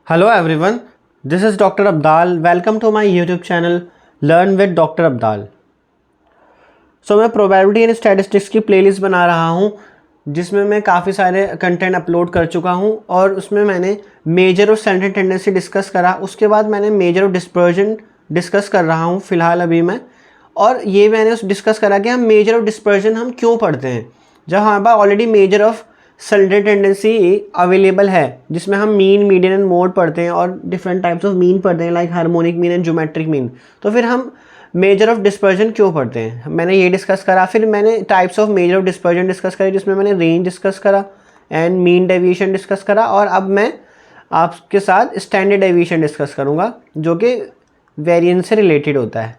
Hello everyone, this is Dr. Abdal. Welcome to my YouTube channel Learn with Dr. Abdal. मैं probability and statistics की playlist बना रहा हूँ जिसमें मैं काफ़ी सारे कंटेंट अपलोड कर चुका हूँ और उसमें मैंने मेजर और सेंट्रल टेंडेंसी डिस्कस करा। उसके बाद मैंने मेजर और डिस्पर्जन डिस्कस कर रहा हूँ फ़िलहाल अभी मैं, और ये मैंने डिस्कस करा कि हम मेजर और डिस्पर्जन हम क्यों पढ़ते हैं जब हमारे पास already major of central tendency available है, जिसमें हम मीन, मीडियन एंड मोड पढ़ते हैं और डिफरेंट टाइप्स ऑफ मीन पढ़ते हैं like harmonic mean and geometric mean. तो फिर हम मेजर ऑफ डिस्पर्जन क्यों पढ़ते हैं, मैंने ये डिस्कस करा। फिर मैंने types of measure of dispersion discuss करी जिसमें मैंने रेंज डिस्कस करा एंड मीन डेविएशन डिस्कस करा, और अब मैं आपके साथ स्टैंडर्ड डेविएशन डिस्कस करूँगा जो कि वेरिएंस से रिलेटेड होता है।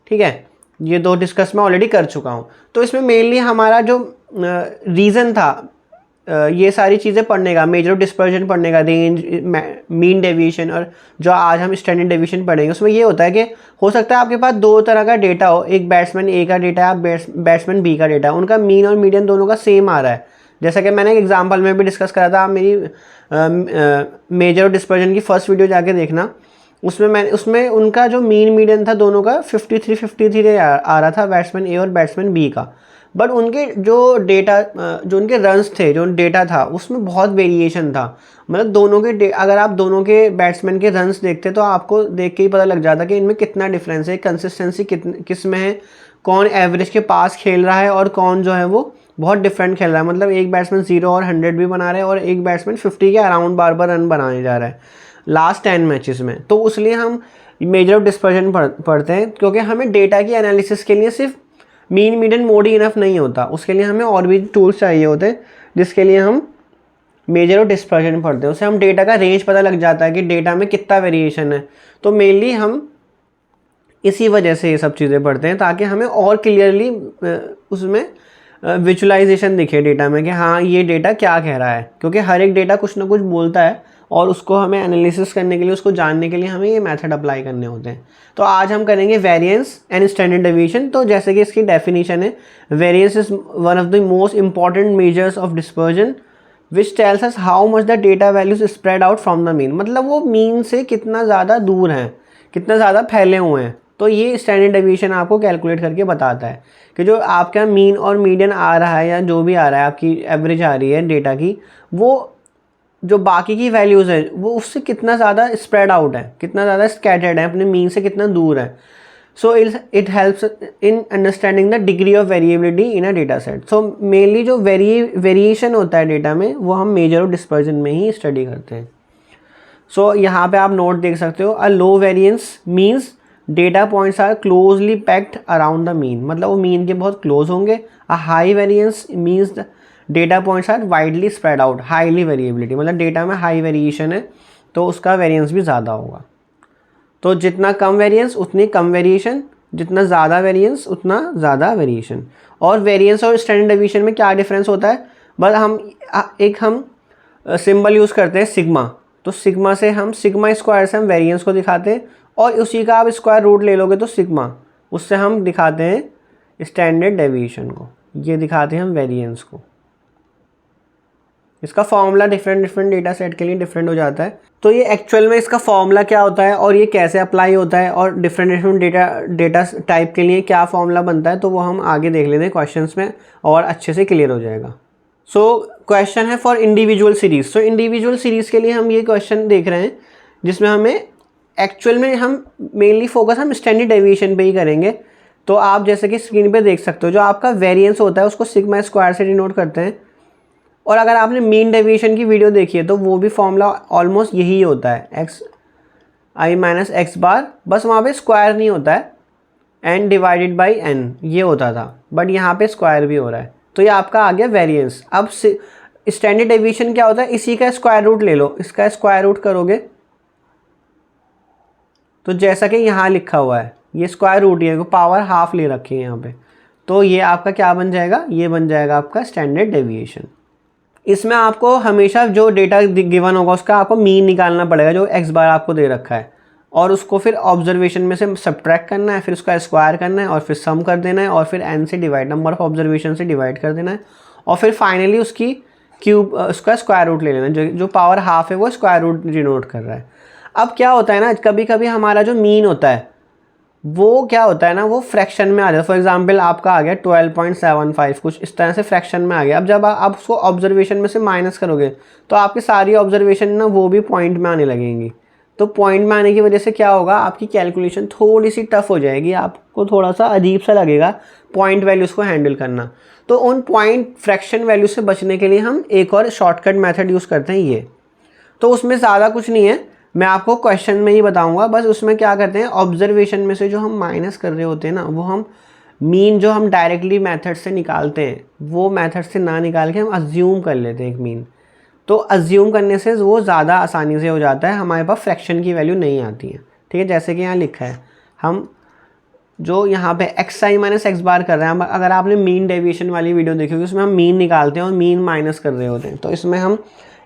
ठीक है, ये दो डिस्कस मैं ऑलरेडी कर चुका हूँ। तो इसमें मेनली हमारा जो रीज़न था ये सारी चीज़ें पढ़ने का, मेजर ऑफ डिस्पर्जन पढ़ने का, रेंज, मीन डेविएशन, और जो आज हम स्टैंडर्ड डेविएशन पढ़ेंगे उसमें ये होता है कि हो सकता है आपके पास दो तरह का डेटा हो, एक बैट्समैन ए का डेटा है, बैट्समैन बी का डेटा, उनका मीन और मीडियन दोनों का सेम आ रहा है। जैसा कि मैंने एक एग्जाम्पल में भी डिस्कस करा था, आप मेरी मेजर ऑफ डिस्पर्जन की फर्स्ट वीडियो जाके देखना, उसमें उनका जो मीन मीडियन था दोनों का 53 आ रहा था, बैट्समैन ए और बैट्समैन बी का। बट उनके जो डेटा, जो उनके रन्स थे, जो डेटा था उसमें बहुत वेरिएशन था। मतलब दोनों के अगर आप दोनों के बैट्समैन के रन्स देखते तो आपको देख के ही पता लग जाता कि इनमें कितना डिफरेंस है, कंसिस्टेंसी किस में है, कौन एवरेज के पास खेल रहा है और कौन जो है वो बहुत डिफरेंट खेल रहा है। मतलब एक बैट्समैन 0 और 100 भी बना रहा है और एक बैट्समैन 50 के अराउंड बार बार रन बनाने जा रहा है लास्ट 10 मैचेस में। तो उसलिए हम मेजर ऑफ डिस्पर्जन पढ़ते हैं, क्योंकि हमें डेटा की एनालिसिस के लिए सिर्फ मीन, मीडियन, मोड ही इनफ नहीं होता, उसके लिए हमें और भी टूल्स चाहिए होते हैं जिसके लिए हम मेजर और डिस्पर्जन पढ़ते हैं। उससे हम डेटा का रेंज पता लग जाता है कि डेटा में कितना वेरिएशन है। तो मेनली हम इसी वजह से ये सब चीज़ें पढ़ते हैं ताकि हमें और क्लियरली उसमें विजुअलाइजेशन दिखे डेटा में कि हाँ ये डेटा क्या कह रहा है, क्योंकि हर एक डेटा कुछ ना कुछ बोलता है और उसको हमें एनालिसिस करने के लिए, उसको जानने के लिए हमें ये मेथड अप्लाई करने होते हैं। तो आज हम करेंगे वेरिएंस एंड स्टैंडर्ड डेविएशन। तो जैसे कि इसकी डेफिनेशन है, variance is one of the most important measures of dispersion which tells us how much the data values spread out from the mean. मतलब वो मीन से कितना ज़्यादा दूर हैं, कितना ज़्यादा फैले हुए हैं। तो ये स्टैंडर्ड डेविएशन आपको कैलकुलेट करके बताता है कि जो आपका मीन और मीडियन आ रहा है या जो भी आ रहा है, आपकी एवरेज आ रही है डेटा की, वो जो बाकी की वैल्यूज़ है वो उससे कितना ज़्यादा स्प्रेड आउट है, कितना ज़्यादा स्कैटर्ड है, अपने मीन से कितना दूर है। So it helps in understanding the degree of variability in a data set. So mainly जो वेरिएशन होता है डेटा में वो हम मेजर और डिस्पर्जन में ही स्टडी करते हैं। सो यहाँ पे आप नोट देख सकते हो, a low variance means data points are closely packed around the mean, मतलब वो मीन के बहुत क्लोज होंगे। A high variance means the data points are widely spread out, highly variability, मतलब डेटा में हाई वेरिएशन है तो उसका वेरिएंस भी ज़्यादा होगा। तो जितना कम वेरिएंस उतनी कम वेरिएशन, जितना ज़्यादा वेरिएंस उतना ज़्यादा वेरिएशन। और वेरिएंस और स्टैंडर्ड डेविएशन में क्या डिफरेंस होता है, बस हम सिंबल यूज़ करते हैं सिग्मा। तो सिग्मा से हम सिग्मा स्क्वायर से हम वेरिएंस को दिखाते हैं, और उसी का आप स्क्वायर रूट ले लोगे तो सिग्मा, उससे हम दिखाते हैं स्टैंडर्ड डेविएशन को, ये दिखाते हैं हम वेरिएंस को। इसका फॉर्मूला डिफरेंट डेटा सेट के लिए डिफरेंट हो जाता है। तो ये एक्चुअल में इसका फॉर्मूला क्या होता है और ये कैसे अप्लाई होता है, और डिफरेंट डेटा टाइप के लिए क्या फॉर्मूला बनता है, तो वो हम आगे देख लेते हैं क्वेश्चंस में और अच्छे से क्लियर हो जाएगा। सो क्वेश्चन है for individual series. So individual series के लिए हम ये क्वेश्चन देख रहे हैं जिसमें हमें एक्चुअल में हम मेनली फोकस हम स्टैंडर्ड डेविएशन पे ही करेंगे। तो आप जैसे कि स्क्रीन पे देख सकते हो, जो आपका वेरिएंस होता है उसको सिग्मा स्क्वायर से डिनोट करते हैं। और अगर आपने मीन डेविएशन की वीडियो देखी है तो वो भी फॉर्मूला ऑलमोस्ट यही होता है, एक्स आई माइनस एक्स बार, बस वहाँ पे स्क्वायर नहीं होता है, एन डिवाइडेड बाई एन ये होता था, बट यहाँ पे स्क्वायर भी हो रहा है। तो ये आपका आ गया वेरिएंस। अब स्टैंडर्ड डेविएशन क्या होता है, इसी का स्क्वायर रूट ले लो, इसका स्क्वायर रूट करोगे तो जैसा कि यहाँ लिखा हुआ है ये स्क्वायर रूट ही है, पावर हाफ ले रखी है यहाँ पे, तो ये आपका क्या बन जाएगा, ये बन जाएगा आपका स्टैंडर्ड डेविएशन। इसमें आपको हमेशा जो डेटा गिवन होगा उसका आपको मीन निकालना पड़ेगा, जो एक्स बार आपको दे रखा है, और उसको फिर ऑब्जर्वेशन में से सब्ट्रैक्ट करना है, फिर उसका स्क्वायर करना है और फिर सम कर देना है, और फिर एन से डिवाइड, नंबर ऑफ ऑब्जर्वेशन से डिवाइड कर देना है, और फिर फाइनली उसकी क्यूब उसका स्क्वायर रूट ले लेना, जो पावर हाफ है वो स्क्वायर रूट डिनोट कर रहा है। अब क्या होता है ना, कभी कभी हमारा जो मीन होता है वो क्या होता है ना, वो फ्रैक्शन में आ जाता है। फॉर एग्जांपल आपका आ गया 12.75, कुछ इस तरह से फ्रैक्शन में आ गया। अब जब आप उसको ऑब्जर्वेशन में से माइनस करोगे तो आपकी सारी ऑब्जर्वेशन ना वो भी पॉइंट में आने लगेंगी। तो पॉइंट में आने की वजह से क्या होगा, आपकी कैलकुलेशन थोड़ी सी टफ हो जाएगी, आपको थोड़ा सा अजीब सा लगेगा पॉइंट वैल्यूज़ को हैंडल करना। तो उन पॉइंट फ्रैक्शन वैल्यू से बचने के लिए हम एक और शॉर्टकट मेथड यूज़ करते हैं ये। तो उसमें ज़्यादा कुछ नहीं है, मैं आपको क्वेश्चन में ही बताऊंगा। बस उसमें क्या करते हैं, ऑब्जर्वेशन में से जो हम माइनस कर रहे होते हैं ना, वो हम मीन जो हम डायरेक्टली मेथड से निकालते हैं वो मेथड से ना निकाल के हम अज्यूम कर लेते हैं एक मीन। तो अज्यूम करने से वो ज़्यादा आसानी से हो जाता है, हमारे पास फ्रैक्शन की वैल्यू नहीं आती है। ठीक है, जैसे कि यहाँ लिखा है, हम जो यहाँ पे एक्स आई माइनस एक्स बार कर रहे हैं, अगर आपने मीन डेविएशन वाली वीडियो देखी होगी उसमें हम मीन निकालते हैं और मीन माइनस कर रहे होते हैं। तो इसमें हम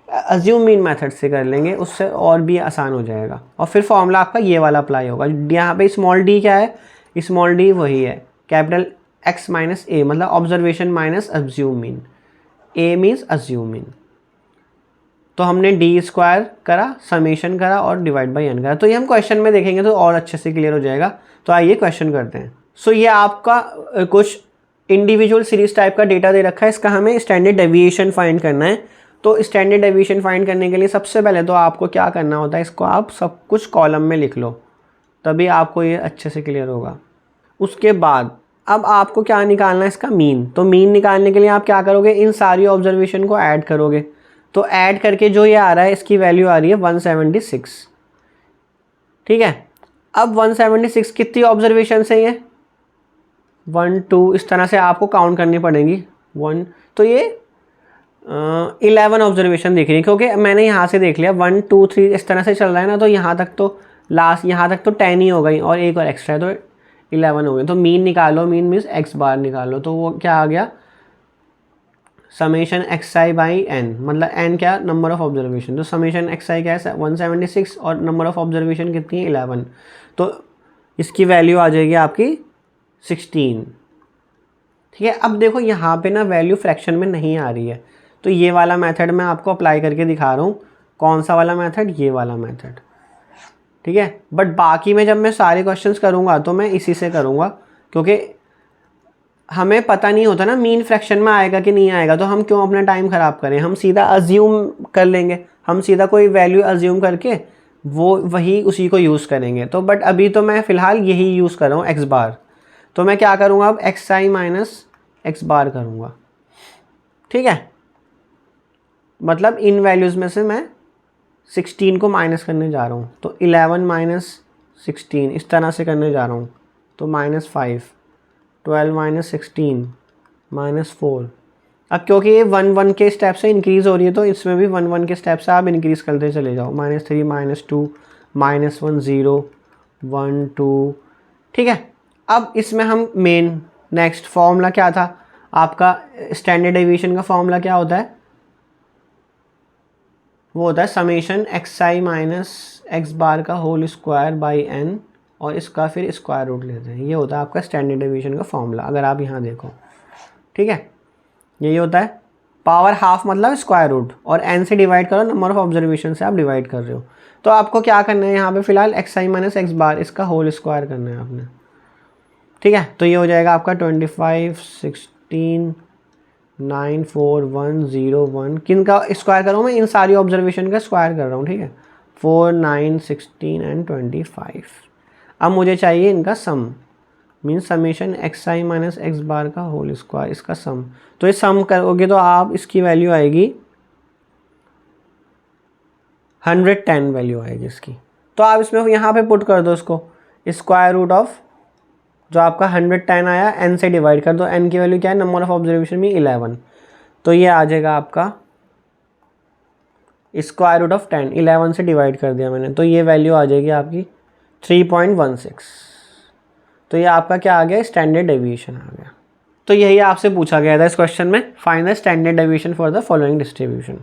अज्यूम मीन मेथड से कर लेंगे, उससे और भी आसान हो जाएगा। और फिर फॉर्मूला आपका ये वाला अप्लाई होगा। यहाँ पे स्मॉल डी क्या है, स्मॉल डी वही है कैपिटल एक्स माइनस ए, मतलब ऑब्जर्वेशन माइनस अज्यूम मीन, ए मीन्स अज्यूम मीन। तो हमने डी स्क्वायर करा, समेशन करा और डिवाइड बाई एन करा। तो ये हम क्वेश्चन में देखेंगे तो और अच्छे से क्लियर हो जाएगा। तो आइए क्वेश्चन करते हैं। सो ये आपका कुछ इंडिविजुअल सीरीज टाइप का डेटा दे रखा है, इसका हमें स्टैंडर्ड डेविएशन फाइंड करना है। तो स्टैंडर्ड डेविएशन फाइंड करने के लिए सबसे पहले तो आपको क्या करना होता है, इसको आप सब कुछ कॉलम में लिख लो, तभी आपको ये अच्छे से क्लियर होगा। उसके बाद अब आपको क्या निकालना है, इसका मीन। तो मीन निकालने के लिए आप क्या करोगे, इन सारी ऑब्जर्वेशन को ऐड करोगे। तो ऐड करके जो ये आ रहा है, इसकी वैल्यू आ रही है 176। ठीक है, अब 176 कितनी ऑब्जर्वेशन है, ये 1 2 इस तरह से आपको काउंट करनी पड़ेगी 1। तो ये 11 ऑब्जर्वेशन दिख रही है, क्योंकि मैंने यहाँ से देख लिया 1 2 3 इस तरह से चल रहा है ना। तो यहाँ तक तो लास्ट यहाँ तक तो 10 ही हो गई और एक और एक्स्ट्रा है तो 11 हो गई। तो मीन निकालो, मीन मीन्स एक्स बार निकालो। तो वो क्या आ गया, summation x i by n, मतलब एन क्या, नंबर ऑफ ऑब्जर्वेशन। तो समेशन एक्स आई क्या है 176 और नंबर ऑफ ऑब्जर्वेशन कितनी है 11। तो इसकी वैल्यू आ जाएगी आपकी 16। ठीक है, अब देखो यहाँ पे ना वैल्यू फ्रैक्शन में नहीं आ रही है, तो ये वाला मेथड मैं आपको अप्लाई करके दिखा रहा हूँ। कौन सा वाला मेथड, ये वाला मेथड। ठीक है, बट बाकी में जब मैं सारे क्वेश्चंस करूँगा तो मैं इसी से करूँगा, क्योंकि हमें पता नहीं होता ना मीन फ्रैक्शन में आएगा कि नहीं आएगा। तो हम क्यों अपना टाइम ख़राब करें, हम सीधा अज्यूम कर लेंगे, हम सीधा कोई वैल्यू अज्यूम करके वो वही उसी को यूज़ करेंगे। तो बट अभी तो मैं फ़िलहाल यही यूज़ कर रहा हूँ एक्स बार। तो मैं क्या करूँगा, अब एक्स आई माइनस एक्स बार करूँगा। ठीक है, मतलब इन वैल्यूज़ में से मैं 16 को माइनस करने जा रहा हूँ। तो 11 माइनस 16 इस तरह से करने जा रहा हूँ। तो -5, 12 माइनस 16 -4। अब क्योंकि ये 1 1 के स्टेप से इंक्रीज़ हो रही है तो इसमें भी 1 1 के स्टेप से आप इंक्रीज़ करते चले जाओ। -3 -2 -1 0 1 2। ठीक है, अब इसमें हम मेन नेक्स्ट फॉर्मूला क्या था आपका, स्टैंडर्ड डेविएशन का फॉर्मूला क्या होता है, वो होता है समेशन एक्स आई माइनस एक्स बार का होल स्क्वायर बाई एन और इसका फिर स्क्वायर रूट लेते हैं। ये होता है आपका स्टैंडर्ड डेविएशन का फॉर्मूला, अगर आप यहाँ देखो। ठीक है, यही होता है, पावर हाफ मतलब स्क्वायर रूट और एन से डिवाइड करो, नंबर ऑफ ऑब्जर्वेशन से आप डिवाइड कर रहे हो। तो आपको क्या करना है यहाँ पे फिलहाल एक्स आई माइनस एक्स बार इसका होल स्क्वायर करना है आपने। ठीक है, तो ये हो जाएगा आपका 25 16 9 4 1 0 1। किन का स्क्वायर कर रहा हूँ मैं, इन सारी ऑब्जर्वेशन का स्क्वायर कर रहा हूँ। ठीक है, 4 9 16 एंड 25। अब मुझे चाहिए इनका सम, मीन्स समेशन एक्स आई माइनस एक्स बार का होल स्क्वायर, इसका सम। तो ये सम करोगे तो आप इसकी वैल्यू आएगी 110 वैल्यू आएगी इसकी। तो आप इसमें यहाँ पे पुट कर दो इसको, स्क्वायर रूट ऑफ जो आपका 110 आया n से डिवाइड कर दो। n की वैल्यू क्या है, नंबर ऑफ ऑब्जर्वेशन में 11। तो ये आ जाएगा आपका स्क्वायर रूट ऑफ 10, 11 से डिवाइड कर दिया मैंने, तो ये वैल्यू आ जाएगी आपकी 3.16। तो ये आपका क्या आ गया, स्टैंडर्ड डेविएशन आ गया। तो यही आपसे पूछा गया था इस क्वेश्चन में, find the standard deviation for the following distribution.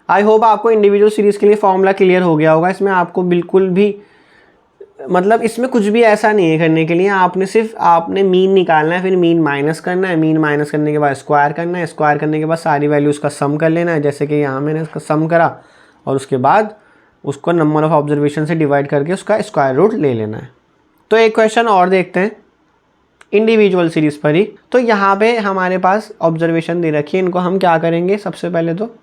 I hope आपको इंडिविजुअल सीरीज़ के लिए फॉर्मूला क्लियर हो गया होगा। इसमें आपको बिल्कुल भी मतलब इसमें कुछ भी ऐसा नहीं है करने के लिए, आपने मीन निकालना है, फिर मीन माइनस करना है, मीन माइनस करने के बाद स्क्वायर करना है, स्क्वायर करने के बाद सारी वैल्यूज़ का सम कर लेना है, जैसे कि यहाँ मैंने इसका सम करा, और उसके बाद उसको नंबर ऑफ ऑब्जर्वेशन से डिवाइड करके उसका स्क्वायर रूट ले लेना है। तो एक क्वेश्चन और देखते हैं इंडिविजुअल सीरीज़ पर ही। तो यहाँ पे हमारे पास ऑब्जर्वेशन दे रखी है, इनको हम क्या करेंगे, सबसे पहले तो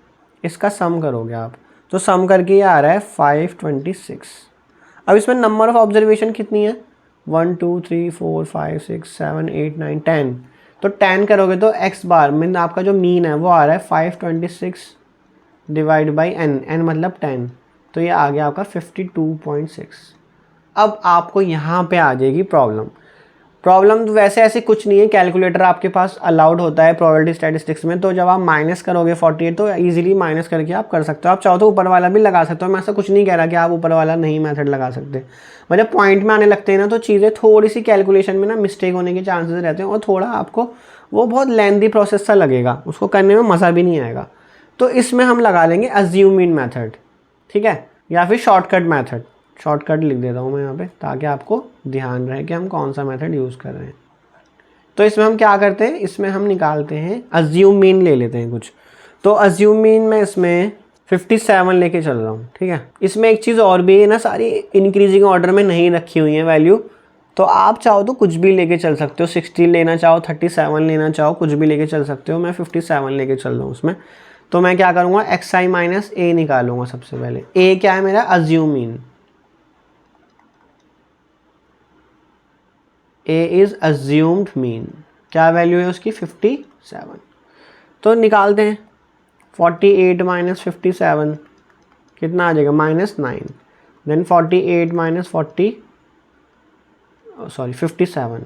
इसका सम करोगे आप, तो सम करके ये आ रहा है 526। अब इसमें नंबर ऑफ ऑब्जर्वेशन कितनी है, 1 2 3 4 5 6 7 8 9 10, तो 10 करोगे तो x बार मीन आपका जो मीन है वो आ रहा है 526 डिवाइड बाई n मतलब 10, तो ये आ गया आपका 52.6। अब आपको यहाँ पे आ जाएगी प्रॉब्लम तो वैसे ऐसे कुछ नहीं है, कैलकुलेटर आपके पास अलाउड होता है प्रोबेबिलिटी स्टैटिस्टिक्स में। तो जब आप माइनस करोगे 48 तो इजीली माइनस करके आप कर सकते हो। आप चाहो तो ऊपर वाला भी लगा सकते हो, मैं ऐसा कुछ नहीं कह रहा कि आप ऊपर वाला नहीं मेथड लगा सकते। मतलब पॉइंट में आने लगते हैं ना तो चीज़ें थोड़ी सी कैलकुलेशन में ना मिस्टेक होने के चांसेस रहते हैं, और थोड़ा आपको वो बहुत लेंथी प्रोसेस सा लगेगा, उसको करने में मज़ा भी नहीं आएगा। तो इसमें हम लगा लेंगे अज्यूम मीन मेथड, ठीक है, या फिर शॉर्टकट मेथड। शॉर्टकट लिख देता हूँ मैं यहाँ पे ताकि आपको ध्यान रहे कि हम कौन सा मेथड यूज़ कर रहे हैं। तो इसमें हम क्या करते हैं, इसमें हम निकालते हैं अज्यूम मीन, ले लेते हैं कुछ। तो अज्यूम मीन में इसमें 57 लेके चल रहा हूँ, ठीक है। इसमें एक चीज़ और भी है ना, सारी इंक्रीजिंग ऑर्डर में नहीं रखी हुई है वैल्यू, तो आप चाहो तो कुछ भी लेके चल सकते हो, 60 लेना चाहो, 37 लेना चाहो, कुछ भी लेके चल सकते हो। मैं 57 लेके चल रहा हूँ उसमें। तो मैं क्या करूँगा, xi माइनस ए निकालूंगा सबसे पहले। ए क्या है मेरा, assume mean. A is assumed mean, क्या वैल्यू है उसकी, 57। तो निकालते हैं 48 माइनस 57 कितना आ जाएगा, -9। देन 48 माइनस 57,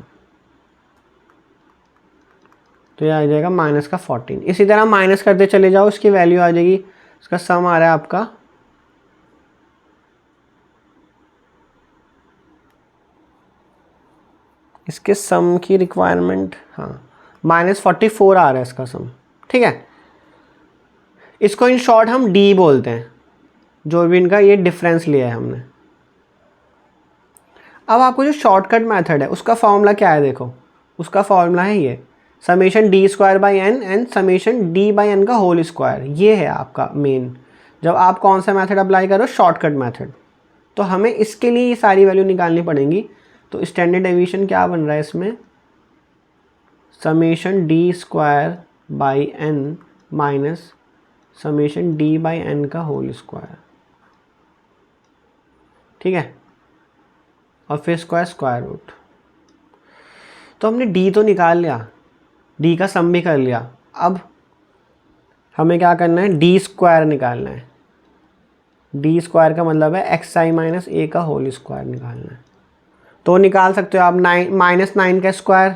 तो ये आ जाएगा माइनस का 14। इसी तरह माइनस करते चले जाओ, इसकी वैल्यू आ जाएगी, इसका सम आ रहा है आपका इसके सम की रिक्वायरमेंट, हाँ -44 आ रहा है इसका सम, ठीक है। इसको इन शॉर्ट हम डी बोलते हैं, जो भी इनका ये डिफरेंस लिया है हमने। अब आपको जो शॉर्टकट मेथड है उसका फॉर्मूला क्या है, देखो उसका फॉर्मूला है ये summation d square by n and summation d by n का होल स्क्वायर। ये है आपका मेन, जब आप कौन सा मेथड अप्लाई करो, शॉर्टकट मेथड। तो हमें इसके लिए ये सारी वैल्यू निकालनी पड़ेंगी। तो स्टैंडर्ड डेविएशन क्या बन रहा है इसमें, summation d square by n minus summation d by n का होल स्क्वायर, ठीक है, और फिर स्क्वायर रूट। तो हमने डी तो निकाल लिया, डी का सम भी कर लिया। अब हमें क्या करना है, डी स्क्वायर निकालना है। डी स्क्वायर का मतलब है xi माइनस ए का होल स्क्वायर निकालना है। तो निकाल सकते हो आप, -9 का स्क्वायर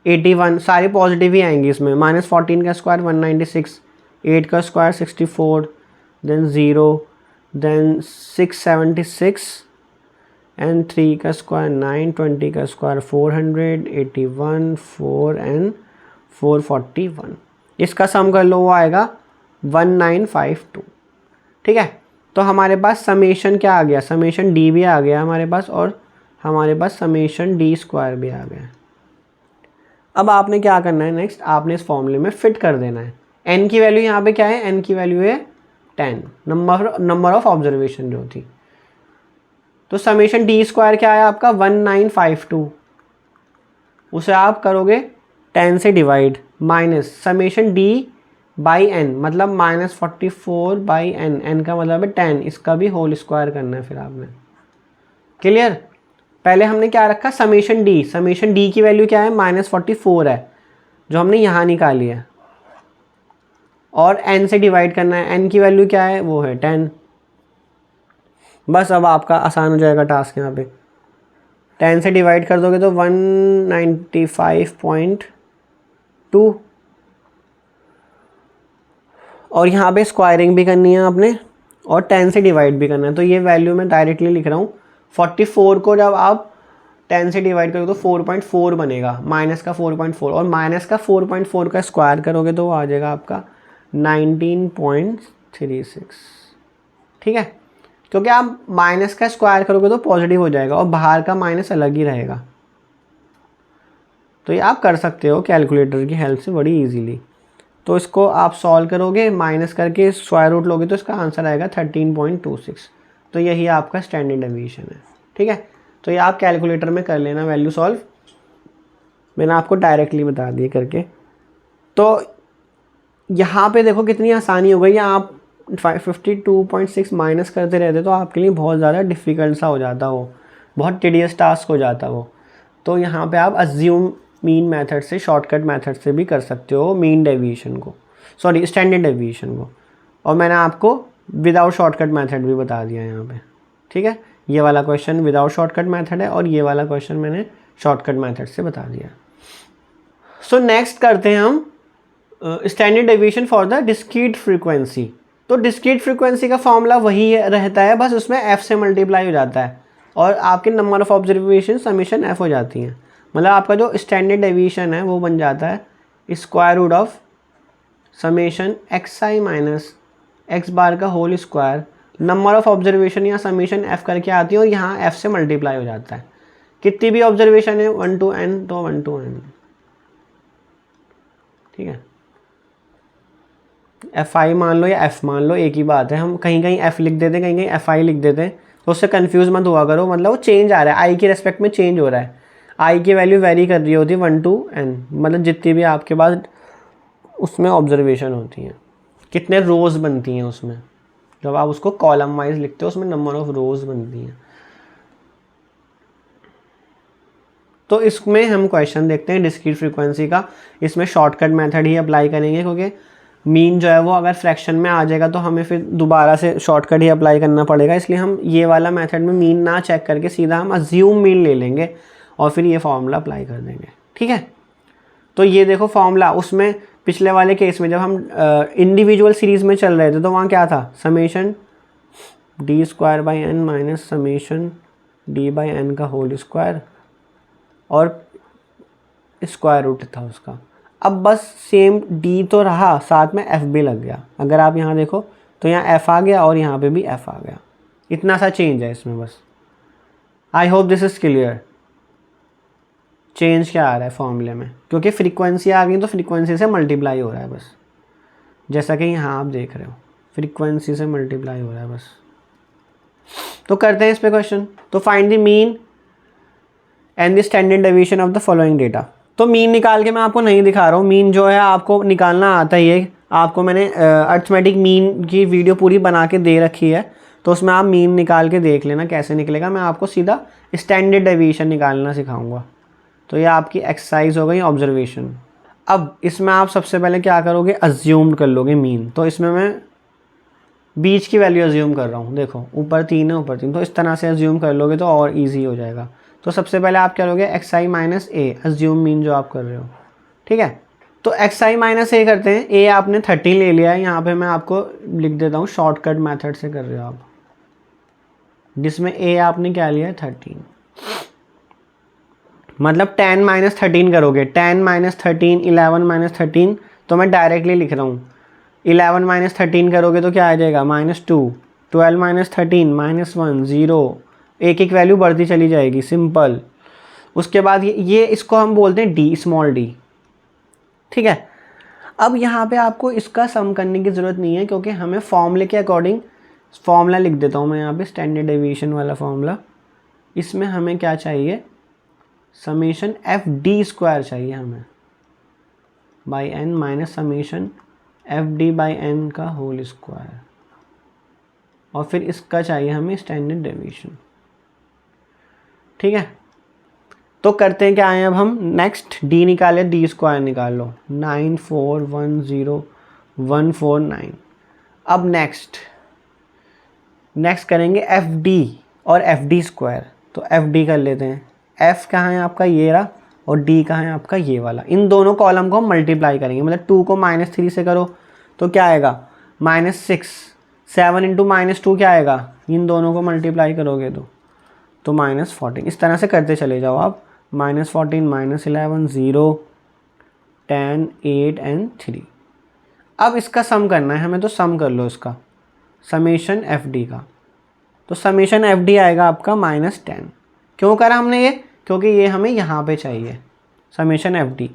81, सारी पॉजिटिव ही आएंगी इसमें, -14 का स्क्वायर 196, 8 का स्क्वायर 64, देन 0, देन 676 एंड 3 का स्क्वायर 9, 20 का स्क्वायर 400, 81, 4 एंड 441। इसका सम कर लो, वो आएगा 1952, ठीक है। तो हमारे पास समेशन क्या आ गया, समेशन डी भी आ गया हमारे पास, और हमारे पास समेशन डी स्क्वायर भी आ गया। अब आपने क्या करना है, नेक्स्ट आपने इस फॉर्मूले में फिट कर देना है। एन की वैल्यू यहाँ पे क्या है, एन की वैल्यू है 10, नंबर ऑफ ऑब्जर्वेशन जो थी। तो समेशन डी स्क्वायर क्या है आपका 1952, उसे आप करोगे 10 से divide, minus summation d by n मतलब -44 बाई एन, एन का मतलब है 10, इसका भी होल स्क्वायर करना है फिर आपने। क्लियर। पहले हमने क्या रखा, समेशन डी की वैल्यू क्या है, -44 है जो हमने यहाँ निकाली है, और n से डिवाइड करना है, n की वैल्यू क्या है, वो है 10। बस अब आपका आसान हो जाएगा टास्क। यहाँ पे 10 से डिवाइड कर दोगे तो 195.2, और यहाँ पे स्क्वायरिंग भी करनी है आपने और 10 से डिवाइड भी करना है। तो ये वैल्यू मैं डायरेक्टली लिख रहा हूँ। 44 को जब आप 10 से डिवाइड करोगे तो 4.4 बनेगा, माइनस का 4.4, और माइनस का 4.4 का स्क्वायर करोगे तो वो आ जाएगा आपका 19.36, ठीक है। क्योंकि आप माइनस का स्क्वायर करोगे तो पॉजिटिव हो जाएगा और बाहर का माइनस अलग ही रहेगा। तो ये आप कर सकते हो कैलकुलेटर की हेल्प से बड़ी इजीली। तो इसको आप सॉल्व करोगे, माइनस करके स्क्वायर रूट लोगे तो इसका आंसर आएगा 13.26। तो यही आपका स्टैंडर्ड डेविएशन है। ठीक है, तो ये आप कैलकुलेटर में कर लेना वैल्यू सॉल्व, मैंने आपको डायरेक्टली बता दिए करके। तो यहाँ पे देखो कितनी आसानी हो गई। आप 52.6 माइनस करते रहते तो आपके लिए बहुत ज़्यादा डिफ़िकल्ट सा हो जाता, वो बहुत टीडियस टास्क हो जाता वो। तो यहाँ पे आप अज्यूम मीन मेथड से, शॉर्टकट मेथड से भी कर सकते हो मीन डेविएशन को, सॉरी स्टैंडर्ड डेविएशन को। और मैंने आपको विदाउट शॉर्टकट मेथड भी बता दिया यहाँ पे। ठीक है, ये वाला क्वेश्चन विदाउट शॉर्टकट मेथड है और ये वाला क्वेश्चन मैंने शॉर्टकट मेथड से बता दिया। सो नेक्स्ट करते हैं हम standard deviation for the discrete frequency. तो डिस्क्रीट फ्रीक्वेंसी का फॉर्मूला वही रहता है, बस उसमें f से मल्टीप्लाई हो जाता है और आपके number of observation summation f हो जाती हैं। मतलब आपका जो स्टैंडर्ड डेविएशन है वो बन जाता है square root of summation xi minus x bar का whole square, number of observation या समीशन f करके आती है और यहाँ f से मल्टीप्लाई हो जाता है। कितनी भी ऑब्जर्वेशन है 1 to n तो 1 to n। ठीक है, fi मान लो या f मान लो, एक ही बात है। हम कहीं कहीं f लिख देते हैं, कहीं कहीं fi लिख देते हैं, तो उससे कंफ्यूज मत हुआ करो। मतलब वो चेंज आ रहा है, i के रेस्पेक्ट में चेंज हो रहा है। i की वैल्यू वेरी कर रही होती है 1 to n, मतलब जितनी भी आपके पास उसमें ऑब्जर्वेशन होती हैं, कितने रोज़ बनती हैं उसमें। जब आप उसको कॉलम वाइज लिखते हो उसमें नंबर ऑफ रोज़ बनती हैं। तो इसमें हम क्वेश्चन देखते हैं डिस्क्रीट फ्रीक्वेंसी का। इसमें शॉर्टकट मेथड ही अप्लाई करेंगे, क्योंकि मीन जो है वो अगर फ्रैक्शन में आ जाएगा तो हमें फिर दोबारा से शॉर्टकट ही अप्लाई करना पड़ेगा। इसलिए हम ये वाला मेथड में मीन ना चेक करके सीधा हम अज्यूम मीन ले लेंगे और फिर ये फॉर्मूला अप्लाई कर देंगे। ठीक है, तो ये देखो फॉर्मूला, उसमें पिछले वाले केस में जब हम इंडिविजुअल सीरीज़ में चल रहे थे तो वहाँ क्या था, summation d square by n minus summation d by n का होल स्क्वायर और स्क्वायर रूट था उसका। अब बस सेम d तो रहा, साथ में f भी लग गया। अगर आप यहाँ देखो तो यहाँ f आ गया और यहाँ पे भी f आ गया। इतना सा चेंज है इसमें बस। I hope this is clear. Change क्या आ रहा है फॉर्मूले में, क्योंकि फ्रीक्वेंसी आ गई तो फ्रीक्वेंसी से मल्टीप्लाई हो रहा है बस, जैसा कि यहाँ आप देख रहे हो फ्रीक्वेंसी से मल्टीप्लाई हो रहा है बस। तो करते हैं इस पे क्वेश्चन। तो find the mean and the standard deviation of the following data. तो मीन निकाल के मैं आपको नहीं दिखा रहा हूँ, मीन जो है आपको निकालना आता ही है। आपको मैंने अर्थमेटिक मीन की वीडियो पूरी बना के दे रखी है, तो उसमें आप मीन निकाल के देख लेना कैसे निकलेगा। मैं आपको सीधा स्टैंडर्ड डेविएशन निकालना सिखाऊंगा। तो ये आपकी एक्सरसाइज हो गई ऑब्जर्वेशन। अब इसमें आप सबसे पहले क्या करोगे, अज्यूम कर लोगे मीन। तो इसमें मैं बीच की वैल्यू अज्यूम कर रहा हूँ, देखो ऊपर 3 है ऊपर 3, तो इस तरह से अज्यूम कर लोगे तो और ईजी हो जाएगा। तो सबसे पहले आप क्या लोगे, xi माइनस ए, अज्यूम मीन जो आप कर रहे हो। ठीक है, तो xi माइनस ए करते हैं। ए आपने 13 ले लिया है, यहाँ पे मैं आपको लिख देता हूँ शॉर्टकट मेथड से कर रहे हो आप, जिसमें ए आपने क्या लिया है 13। मतलब 10 माइनस 13 करोगे, 10 माइनस 13, 11 माइनस 13, तो मैं डायरेक्टली लिख रहा हूँ। 11 माइनस 13 करोगे तो क्या आ जाएगा, -2, 12 माइनस 13, -1, 0, एक एक वैल्यू बढ़ती चली जाएगी, सिंपल। उसके बाद ये इसको हम बोलते हैं डी, स्मॉल डी। ठीक है, अब यहाँ पे आपको इसका सम करने की ज़रूरत नहीं है, क्योंकि हमें फॉर्मूले के अकॉर्डिंग, फॉर्मूला लिख देता हूँ मैं यहाँ पे, स्टैंडर्ड डेविएशन वाला फॉर्मूला। इसमें हमें क्या चाहिए, समेशन एफ डी स्क्वायर चाहिए हमें by n minus summation f d by n का होल स्क्वायर, और फिर इसका चाहिए हमें स्टैंडर्ड डेविएशन। ठीक है, तो करते हैं क्या है अब हम, नेक्स्ट डी निकाले, डी स्क्वायर निकाल लो, 9410149। अब नेक्स्ट करेंगे एफ डी और एफ डी स्क्वायर। तो एफ डी कर लेते हैं, एफ कहाँ है आपका, ये रहा, और डी कहाँ है आपका, ये वाला। इन दोनों कॉलम को हम मल्टीप्लाई करेंगे, मतलब 2 को -3 से करो तो क्या आएगा, -6, 7 इंटू -2 क्या आएगा, इन दोनों को मल्टीप्लाई करोगे तो -14। इस तरह से करते चले जाओ आप, -14, -11, 0, 10, 8 एंड 3। अब इसका सम करना है हमें, तो सम कर लो इसका, समेशन एफ डी का। तो समेशन एफ डी आएगा आपका -10। क्यों करा हमने ये? क्योंकि ये हमें यहाँ पे चाहिए समेशन एफ डी।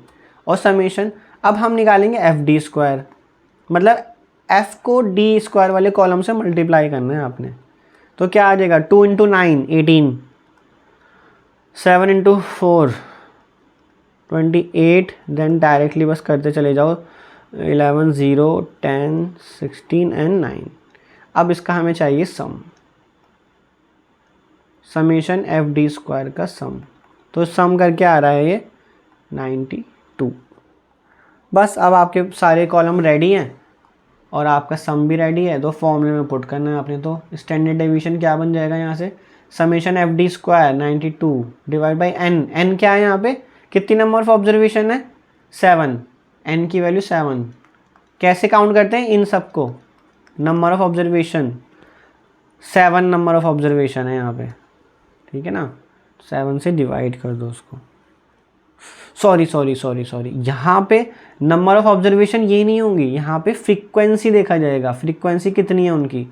और समेशन अब हम निकालेंगे एफ डी स्क्वायर, मतलब एफ को डी स्क्वायर वाले कॉलम से मल्टीप्लाई करना है आपने। तो क्या आ जाएगा 2 × 9 18, 7 × 4 28, देन डायरेक्टली बस करते चले जाओ 11 0 10 16 एंड 9। अब इसका हमें चाहिए सम, समेशन एफ डी स्क्वायर का सम। तो सम करके आ रहा है ये 92। बस अब आपके सारे कॉलम रेडी हैं और आपका सम भी रेडी है। तो फॉर्मूले में पुट करना है आपने। तो स्टैंडर्ड डेविएशन क्या बन जाएगा यहाँ से, summation f d square 92 divide by n. N क्या है यहाँ पे, कितनी नंबर ऑफ ऑब्जर्वेशन है 7, एन की वैल्यू 7। कैसे काउंट करते हैं इन सबको, number of observation 7 number of observation है यहाँ पे, ठीक है ना। 7 से डिवाइड कर दो उसको। सॉरी यहाँ पे नंबर ऑफ ऑब्जर्वेशन ये नहीं होंगी, यहाँ पे फ्रीक्वेंसी देखा जाएगा, फ्रीक्वेंसी कितनी है उनकी।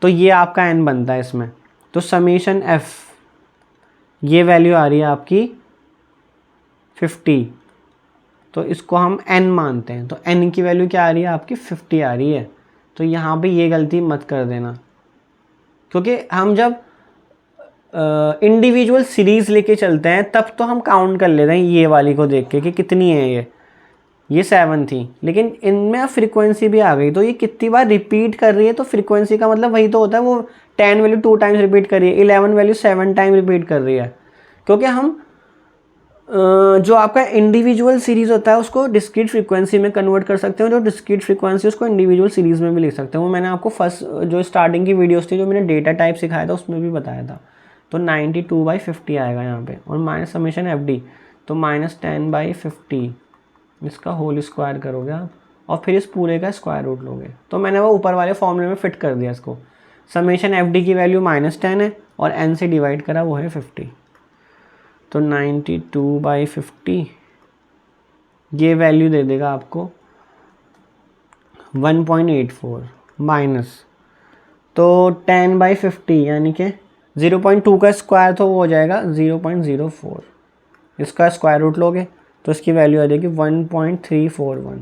तो ये आपका एन बनता है इसमें। तो समेशन एफ, ये वैल्यू आ रही है आपकी 50, तो इसको हम n मानते हैं। तो n की वैल्यू क्या आ रही है आपकी 50 आ रही है। तो यहाँ पे ये गलती मत कर देना, क्योंकि हम जब इंडिविजुअल सीरीज़ लेके चलते हैं तब तो हम काउंट कर लेते हैं ये वाली को देख के कि कितनी है ये 7 थी, लेकिन इनमें अब फ्रीक्वेंसी भी आ गई। तो ये कितनी बार रिपीट कर रही है, तो फ्रीक्वेंसी का मतलब वही तो होता है, वो 10 वैल्यू 2 टाइम्स रिपीट कर रही है, 11 वैल्यू 7 टाइम रिपीट कर रही है। क्योंकि हम जो आपका इंडिविजुअल सीरीज़ होता है उसको डिस्क्रीट फ्रीक्वेंसी में कन्वर्ट कर सकते हो, जो डिस्क्रीट फ्रीक्वेंसी उसको इंडिविजुअल सीरीज़ में भी लिख सकते हो। वो मैंने आपको फर्स्ट जो स्टार्टिंग की वीडियोस थी, जो मैंने डेटा टाइप सिखाया था, उसमें भी बताया था। तो 92/50 आएगा यहाँ पे, और माइनस समेशन एफ डी, तो -10/50 इसका होल स्क्वायर करोगे आप, और फिर इस पूरे का स्क्वायर रूट लोगे। तो मैंने वो ऊपर वाले फॉर्मूले में फिट कर दिया इसको। समेशन एफ डी की वैल्यू -10 है और n से डिवाइड करा वो है 50। तो 92/50 ये वैल्यू दे देगा आपको 1.84 माइनस, तो 10/50 यानी कि 0.2 का स्क्वायर तो वो हो जाएगा 0.04। इसका स्क्वायर रूट लोगे तो इसकी वैल्यू आ जाएगी 1.341।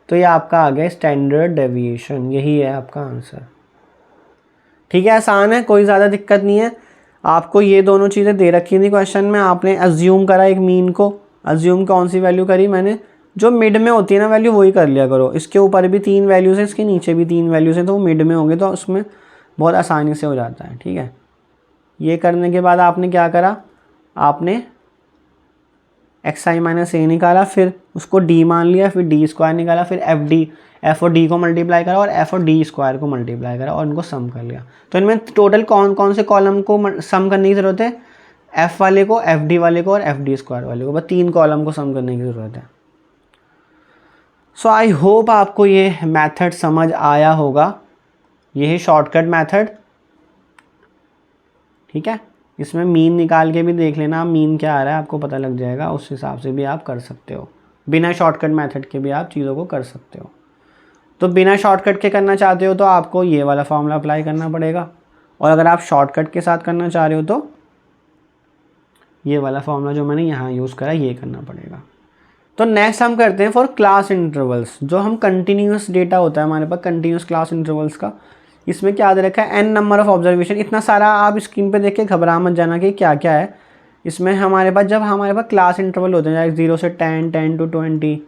तो ये आपका आ गया स्टैंडर्ड डेविएशन, यही है आपका आंसर। ठीक है, आसान है, कोई ज़्यादा दिक्कत नहीं है। आपको ये दोनों चीज़ें दे रखी थी क्वेश्चन में, आपने अज्यूम करा एक मीन को। अज्यूम कौन सी वैल्यू करी मैंने, जो मिड में होती है ना वैल्यू, वही कर लिया करो। इसके ऊपर भी 3 वैल्यूज़ हैं, इसके नीचे भी 3 वैल्यूज़ हैं, तो वो मिड में होंगे, तो उसमें बहुत आसानी से हो जाता है। ठीक है, ये करने के बाद आपने क्या करा, आपने xi-a निकाला, फिर उसको d मान लिया, फिर d स्क्वायर निकाला, फिर f और d को मल्टीप्लाई करा और f और d स्क्वायर को मल्टीप्लाई करा और उनको सम कर लिया। तो इनमें टोटल कौन कौन से कॉलम को सम करने की ज़रूरत है, f वाले को, fd वाले को और fd स्क्वायर वाले को, बस 3 कॉलम को सम करने की ज़रूरत है। सो आई होप आपको ये मेथड समझ आया होगा। ये है शॉर्टकट मेथड। ठीक है, इसमें मीन निकाल के भी देख लेना, मीन क्या आ रहा है आपको पता लग जाएगा, उस हिसाब से भी आप कर सकते हो। बिना शॉर्टकट मेथड के भी आप चीज़ों को कर सकते हो। तो बिना शॉर्टकट के करना चाहते हो तो आपको ये वाला फॉर्मूला अप्लाई करना पड़ेगा, और अगर आप शॉर्टकट के साथ करना चाह रहे हो तो ये वाला फॉर्मूला जो मैंने यहाँ यूज़ करा ये करना पड़ेगा। तो नेक्स्ट हम करते हैं फॉर क्लास इंटरवल्स। जो हम कंटिन्यूस डेटा होता है हमारे पास कंटिन्यूस क्लास इंटरवल्स का, इसमें क्या दे रखा है, n नंबर ऑफ ऑब्जर्वेशन। इतना सारा आप स्क्रीन पे देख के घबरा मत जाना कि क्या क्या है इसमें। हमारे पास जब हमारे पास क्लास इंटरवल होते हैं 0 से 10, 10 to 20,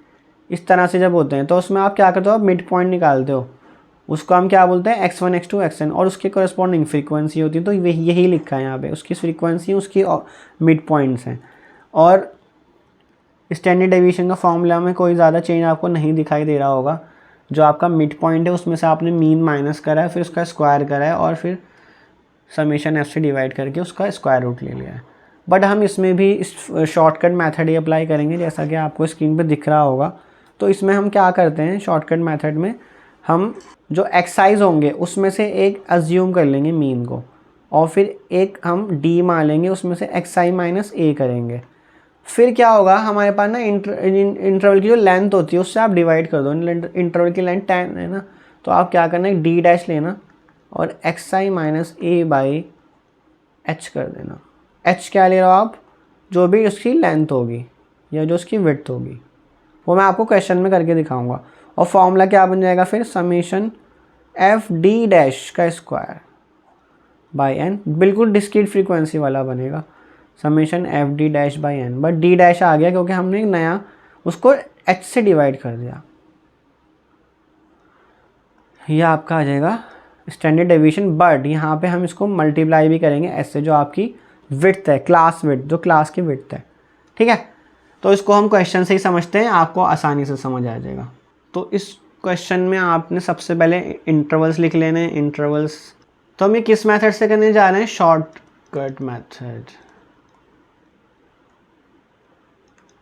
इस तरह से जब होते हैं, तो उसमें आप क्या करते हो, आप मिड पॉइंट निकालते हो। उसको हम क्या बोलते हैं, x1, x2, xn, और उसके कोरेस्पॉन्डिंग फ्रीक्वेंसी होती है। तो यही लिखा है यहाँ पे, उसकी फ्रीक्वेंसी उसकी मिड पॉइंट्स हैं। और स्टैंडर्ड डेविएशन का फॉर्मूला में कोई ज़्यादा चेंज आपको नहीं दिखाई दे रहा होगा। जो आपका मिड पॉइंट है उसमें से आपने मीन माइनस करा है, फिर उसका स्क्वायर करा है, और फिर समेशन एफ से डिवाइड करके उसका स्क्वायर रूट ले लिया है। बट हम इसमें भी इस शॉर्टकट मेथड ही अप्लाई करेंगे, जैसा कि आपको स्क्रीन पे दिख रहा होगा। तो इसमें हम क्या करते हैं, शॉर्टकट मेथड में हम जो एक्सरसाइज होंगे उसमें से एक अज्यूम कर लेंगे मीन को, और फिर एक हम डी मान लेंगे, उसमें से xi-a करेंगे। फिर क्या होगा, हमारे पास ना इंटरवल की जो लेंथ होती है उससे आप डिवाइड कर दो। इंटरवल की लेंथ 10 है ना, तो आप क्या करना है, d डैश लेना और xi-a/10 h कर देना। h क्या ले रहे हो आप, जो भी उसकी लेंथ होगी या जो उसकी विड्थ होगी, वो मैं आपको क्वेश्चन में करके दिखाऊंगा। और फॉर्मूला क्या बन जाएगा फिर, समीशन एफ डी डैश का स्क्वायर बाई एन, बिल्कुल डिस्क्रीट फ्रीक्वेंसी वाला बनेगा, summation F D dash by N. But D dash आ गया क्योंकि हमने एक नया उसको एच से डिवाइड कर दिया। यह आपका आ जाएगा स्टैंडर्ड डेविएशन, बट यहाँ पे हम इसको मल्टीप्लाई भी करेंगे एस से, जो आपकी विड्थ है, क्लास विड्थ, जो क्लास की विड्थ है। ठीक है, तो इसको हम क्वेश्चन से ही समझते हैं, आपको आसानी से समझ आ जाएगा। तो इस क्वेश्चन में आपने सबसे पहले इंटरवल्स लिख लेने, इंटरवल्स। तो हम ये किस मेथड से करने जा रहे हैं, शॉर्टकट मेथड।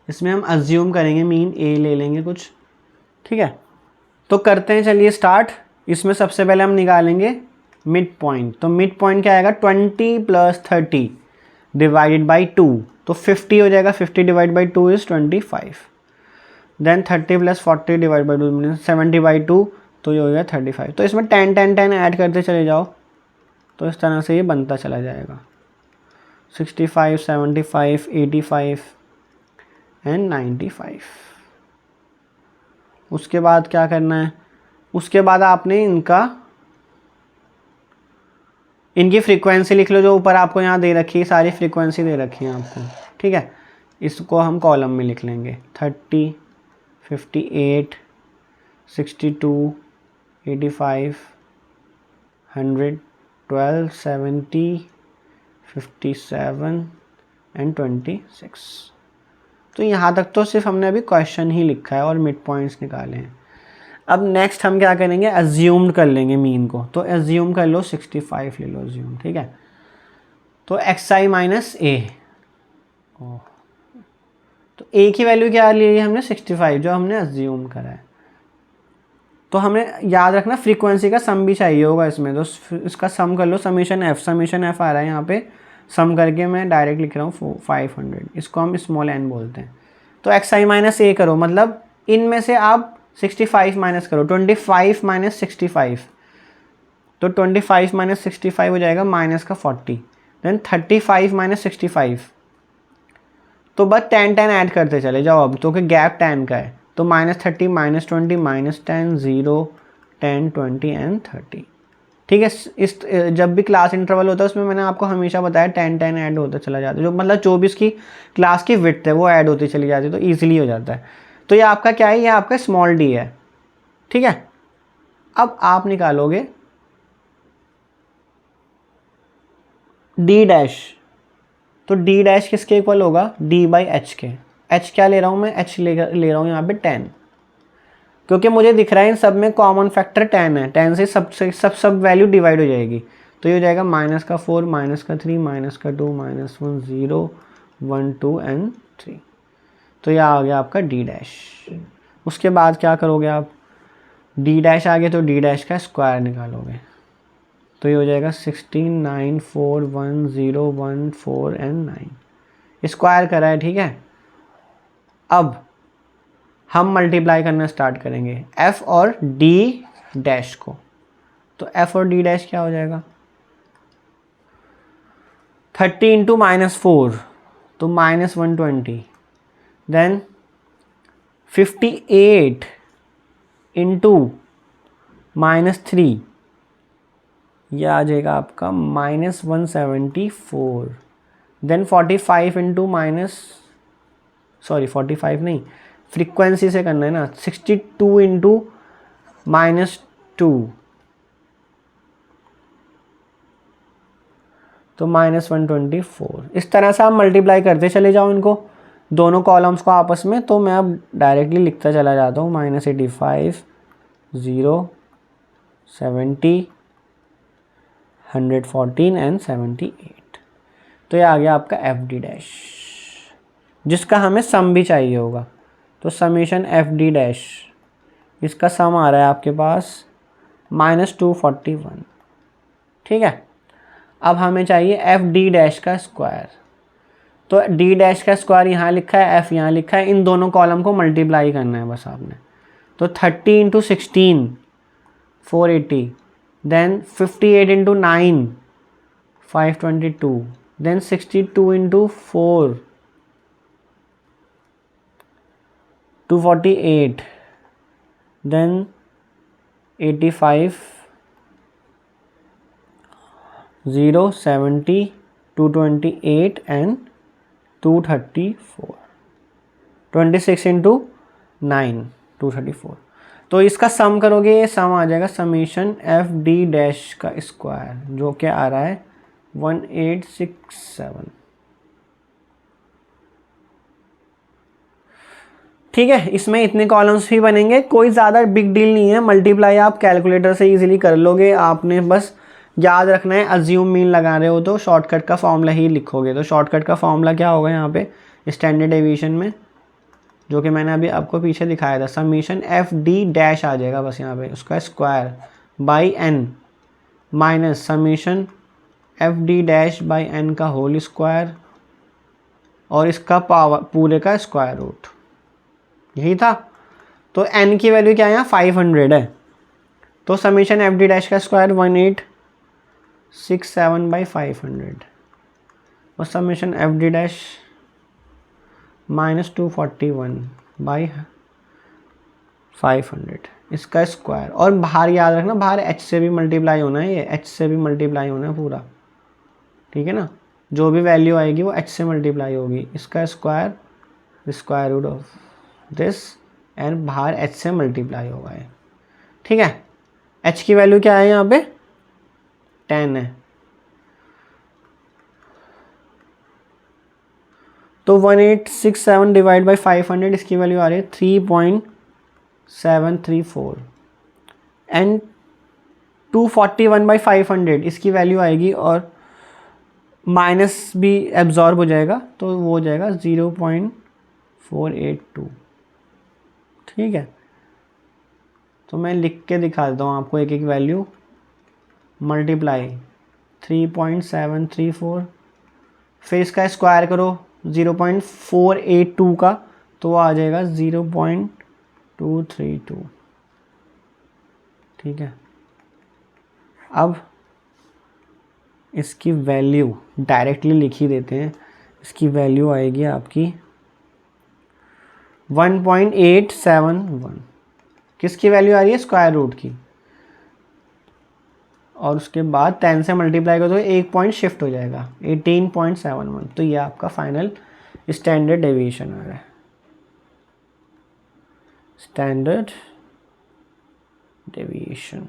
इसमें हम अज्यूम करेंगे मीन ए ले लेंगे कुछ। ठीक है, तो करते हैं, चलिए स्टार्ट। इसमें सबसे पहले हम निकालेंगे मिड पॉइंट। तो मिड पॉइंट क्या आएगा, 20 + 30 डिवाइडेड बाई 2, तो 50 हो जाएगा। 50 divide by 2 is 25। Then 30 + 40 divide by 2 mean 70/2, तो ये हो गया 35। तो इसमें 10 10 10 ऐड करते चले जाओ, तो इस तरह से ये बनता चला जाएगा। 65, 75, 85 एंड 95। उसके बाद क्या करना है, उसके बाद आपने इनकी फ्रीक्वेंसी लिख लो, जो ऊपर आपको यहाँ दे रखी है, सारी फ्रीक्वेंसी दे रखी है आपको। ठीक है, इसको हम कॉलम में लिख लेंगे, 30, 58, 62, 85, 100, 12, 70, 57 एंड 26। तो यहाँ तक तो सिर्फ हमने अभी क्वेश्चन ही लिखा है और मिड पॉइंट्स निकाले हैं। अब नेक्स्ट हम क्या करेंगे, अज्यूम कर लेंगे मीन को। तो अज्यूम कर लो 65 ले लो अज्यूम। ठीक है, तो xi माइनस ए, तो ए की वैल्यू क्या ली है हमने, 65, जो हमने अज्यूम करा है। तो हमें याद रखना फ्रीक्वेंसी का सम भी चाहिए होगा इसमें, तो इसका सम कर लो, समीशन एफ आ रहा है यहाँ पे, सम करके मैं डायरेक्ट लिख रहा हूँ 500, इसको हम स्मॉल एन बोलते हैं। तो xi माइनस ए करो, मतलब इनमें से आप 65 माइनस करो, 25 माइनस 65, तो 25 माइनस 65 हो जाएगा माइनस का 40, देन 35 माइनस 65, तो बस 10 10 ऐड करते चले जाओ अब, तो कि गैप 10 का है, तो -30, -20, -10, 0, 10, 20 एंड 30। ठीक है, इस जब भी क्लास इंटरवल होता है उसमें मैंने आपको हमेशा बताया 10 10 ऐड होता चला जाता है, जो मतलब 24 की क्लास की विड्थ है वो ऐड होती चली जाती है, तो ईजिली हो जाता है। तो ये आपका क्या है, ये आपका स्मॉल डी है। ठीक है, अब आप निकालोगे डी डैश, तो डी डैश किसके इक्वल होगा, डी बाई एच के। एच क्या ले रहा हूँ मैं, एच ले रहा हूँ यहाँ पे 10, क्योंकि मुझे दिख रहा है इन सब में कॉमन फैक्टर 10 है, 10 से सब वैल्यू डिवाइड हो जाएगी। तो ये हो जाएगा -4, -3, -2, -1, 0, 1, 2 एंड 3। तो यह आ गया आपका डी डैश। उसके बाद क्या करोगे आप, डी डैश आ गया तो डी डैश का स्क्वायर निकालोगे, तो ये हो जाएगा 16, 9, 4, 1, 0, 1, 4 एंड 9, स्क्वायर करा है। ठीक है, अब हम मल्टीप्लाई करना स्टार्ट करेंगे f और d डैश को। तो f और d डैश क्या हो जाएगा, 30 इंटू -4, तो -120, देन 58 इंटू -3, यह आ जाएगा आपका -174, देन 45 इंटू 45 नहीं, फ्रीक्वेंसी से करना है ना, 62 इंटू -2, तो -124। इस तरह से आप मल्टीप्लाई करते चले जाओ इनको, दोनों कॉलम्स को आपस में। तो मैं अब डायरेक्टली लिखता चला जाता हूँ, -85, 0, 70, 114 एंड 78। तो ये आ गया आपका एफ डी डैश, जिसका हमें सम भी चाहिए होगा। तो समीशन एफ डी डैश, इसका सम आ रहा है आपके पास -241। ठीक है, अब हमें चाहिए एफ डी डैश का स्क्वायर। तो डी डैश का स्क्वायर यहाँ लिखा है, एफ यहाँ लिखा है, इन दोनों कॉलम को मल्टीप्लाई करना है बस आपने। तो 30 into 16, 480, then 58 into 9, 522, then 62 into 4, 248, then 85, 0, 70, 228 and 234, 26 into 9, 234। तो इसका सम करोगे, ये सम आ जाएगा समीशन एफ डी डैश का स्क्वायर, जो क्या आ रहा है 1867। ठीक है, इसमें इतने कॉलम्स भी बनेंगे, कोई ज़्यादा बिग डील नहीं है। मल्टीप्लाई आप कैलकुलेटर से इजीली कर लोगे, आपने बस याद रखना है अज्यूम मीन लगा रहे हो तो शॉर्टकट का फॉर्मूला ही लिखोगे। तो शॉर्टकट का फॉर्मूला क्या होगा यहाँ पे स्टैंडर्ड डेविएशन में, जो कि मैंने अभी आपको पीछे दिखाया था, समीशन एफ डी डैश आ जाएगा बस यहाँ पे, उसका square by n minus summation F D dash by n का होल स्क्वायर और इसका पावर पूरे का स्क्वायर रूट, यही था। तो n की वैल्यू क्या है यहाँ 500 है, तो समीशन एफ डी डैश का स्क्वायर 1867 बाई 500 और summation F D dash -241 by 500 इसका स्क्वायर। और बाहर याद रखना, बाहर h से भी मल्टीप्लाई होना है, ये h से भी मल्टीप्लाई होना है पूरा, ठीक है ना। जो भी वैल्यू आएगी वो h से मल्टीप्लाई होगी, इसका square square root of this and बाहर h से मल्टीप्लाई होगा ये, ठीक है। h की वैल्यू क्या है यहाँ पे 10 है, तो 1867 डिवाइड बाई 500 इसकी वैल्यू आ रही है 3.734 एंड 241 बाई 500 इसकी वैल्यू आएगी और माइनस भी एब्जॉर्ब हो जाएगा, तो वो हो जाएगा 0.482, ठीक है। तो मैं लिख के दिखा देता हूँ आपको एक एक वैल्यू, मल्टीप्लाई 3.734, फिर इसका स्क्वायर करो 0.482 का, तो वो आ जाएगा 0.232, ठीक है। अब इसकी वैल्यू डायरेक्टली लिख ही देते हैं, इसकी वैल्यू आएगी आपकी 1.871, किसकी वैल्यू आ रही है स्क्वायर रूट की, और उसके बाद 10 से मल्टीप्लाई करो तो एक पॉइंट शिफ्ट हो जाएगा 18.71, तो ये आपका फाइनल स्टैंडर्ड डेविएशन आ रहा है, standard deviation.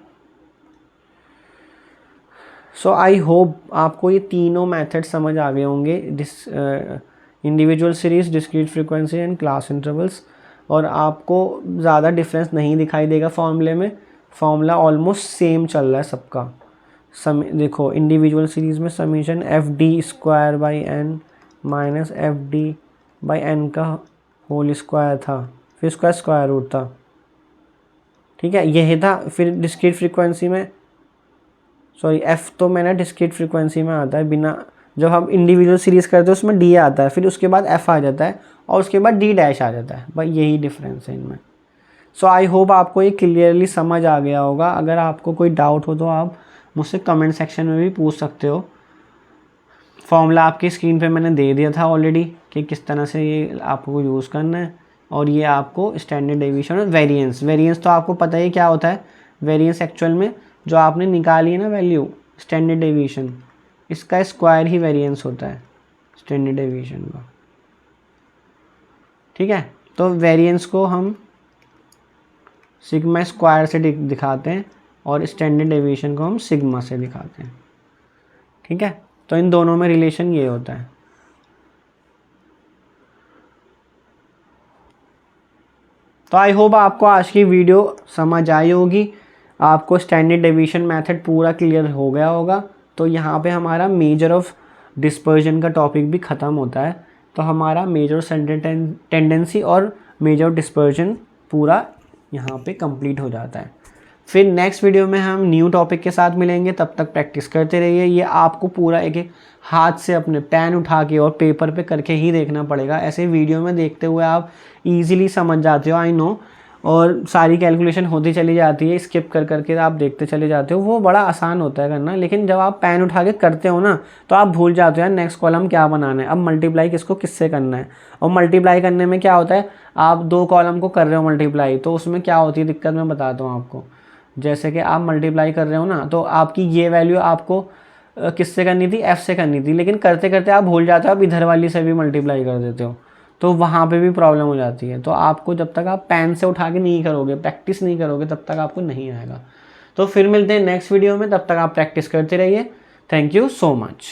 So I hope आपको ये तीनों मेथड समझ आ गए होंगे, individual series, discrete frequency and class intervals, और आपको ज़्यादा डिफरेंस नहीं दिखाई देगा फॉर्मूले में, फॉर्मूला ऑलमोस्ट सेम चल रहा है सबका। देखो इंडिविजुअल सीरीज़ में summation F d square by n minus f d by n का होल स्क्वायर था, फिर उसका स्क्वायर रूट था, ठीक है, यही था। फिर डिस्क्रीट फ्रीक्वेंसी में सॉरी एफ़ तो मैंने डिस्क्रीट फ्रीक्वेंसी में आता है बिना, जब हम इंडिविजुअल सीरीज़ करते हैं उसमें डी आता है, फिर उसके बाद एफ़ आ जाता है और उसके बाद डी डैश आ जाता है, भाई यही डिफरेंस है इनमें। सो आई होप आपको ये क्लियरली समझ आ गया होगा। अगर आपको कोई डाउट हो तो आप मुझसे कमेंट सेक्शन में भी पूछ सकते हो। फॉर्मूला आपकी स्क्रीन पे मैंने दे दिया था ऑलरेडी कि किस तरह से ये आपको यूज़ करना है, और ये आपको स्टैंडर्ड डेविएशन और वेरिएंस तो आपको पता ही क्या होता है। वेरिएंस एक्चुअल में जो आपने निकाली है ना वैल्यू स्टैंडर्ड डेविएशन, इसका स्क्वायर ही वेरिएंस होता है स्टैंडर्ड डेविएशन का, ठीक है। तो वेरिएंस को हम सिग्मा स्क्वायर से दिखाते हैं और स्टैंडर्ड डेविएशन को हम सिग्मा से दिखाते हैं, ठीक है। तो इन दोनों में रिलेशन ये होता है। तो आई होप आपको आज की वीडियो समझ आई होगी, आपको स्टैंडर्ड डेविएशन मेथड पूरा क्लियर हो गया होगा। तो यहाँ पे हमारा मेजर ऑफ डिस्पर्जन का टॉपिक भी ख़त्म होता है। तो हमारा मेजर सेंटर टेंडेंसी और मेजर डिस्पर्जन पूरा यहाँ पे कंप्लीट हो जाता है। फिर नेक्स्ट वीडियो में हम न्यू टॉपिक के साथ मिलेंगे, तब तक प्रैक्टिस करते रहिए। ये आपको पूरा एक एक हाथ से अपने पेन उठा के और पेपर पे करके ही देखना पड़ेगा। ऐसे वीडियो में देखते हुए आप इजीली समझ जाते हो, आई नो, और सारी कैलकुलेशन होती चली जाती है, स्किप कर करके आप देखते चले जाते हो, वो बड़ा आसान होता है करना। लेकिन जब आप पेन उठा के करते हो ना तो आप भूल जाते हो यार नेक्स्ट कॉलम क्या बनाना है, अब मल्टीप्लाई किसको किससे करना है। और मल्टीप्लाई करने में क्या होता है, आप 2 कॉलम को कर रहे हो मल्टीप्लाई, तो उसमें क्या होती है दिक्कत, मैं बताता हूँ आपको। जैसे कि आप मल्टीप्लाई कर रहे हो ना, तो आपकी ये वैल्यू आपको किससे करनी थी, एफ से करनी थी, लेकिन करते करते आप भूल जाते हो, आप इधर वाली से भी मल्टीप्लाई कर देते हो, तो वहाँ पे भी प्रॉब्लम हो जाती है। तो आपको जब तक आप पेन से उठा के नहीं करोगे, प्रैक्टिस नहीं करोगे, तब तक आपको नहीं आएगा। तो फिर मिलते हैं नेक्स्ट वीडियो में, तब तक आप प्रैक्टिस करते रहिए। Thank you so much.